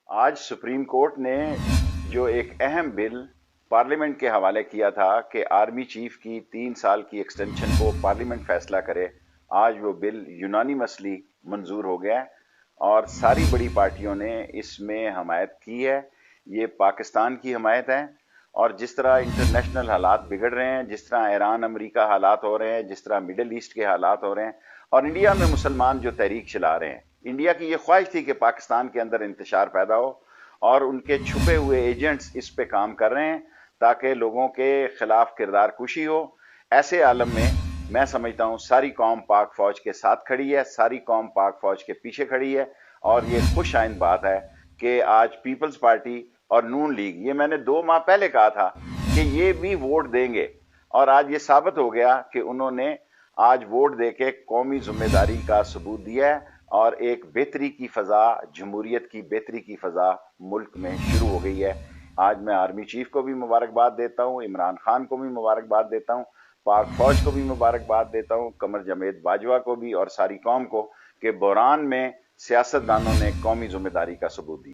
आज supreme court ने जो एक अहम बिल पार्लियामेंट के हवाले किया था कि आर्मी चीफ की 3 साल की एक्सटेंशन को पार्लियामेंट फैसला करे, आज वो बिल यूनानिमसली मंजूर हो गया है और सारी बड़ी पार्टियों ने इसमें हमायत की है। ये पाकिस्तान की हमायत है और जिस तरह इंटरनेशनल हालात बिगड़ रहे हैं, जिस तरह ईरान अमेरिका हालात हो रहे हैं, जिस तरह मिडिल ईस्ट के हालात हो रहे हैं और इंडिया में मुसलमान जो तहरीक चला रहे हैं, इंडिया की ये ख्वाहिश थी कि पाकिस्तान के अंदर इंतशार पैदा हो और उनके छुपे हुए एजेंट्स इस पे काम कर रहे हैं ताकि लोगों के खिलाफ किरदार कुशी हो। ऐसे आलम में मैं समझता हूँ सारी कौम पाक फौज के साथ खड़ी है, सारी कौम पाक फौज के पीछे खड़ी है और ये खुश आइंद बात है कि आज पीपल्स पार्टी और नून लीग, ये मैंने 2 माह पहले कहा था कि ये भी वोट देंगे और आज ये साबित हो गया कि उन्होंने आज वोट देके कौमी जिम्मेदारी का सबूत दिया है और एक बेहतरी की फजा, जमहूरियत की बेहतरी की फजा मुल्क में शुरू हो गई है। आज मैं आर्मी चीफ को भी मुबारकबाद देता हूँ, इमरान खान को भी मुबारकबाद देता हूँ, पाक फौज को भी मुबारकबाद देता हूँ, कमर जवेद बाजवा को भी और सारी कौम को कि बहरान में सियासतदानों ने कौमी जिम्मेदारी का सबूत दिया।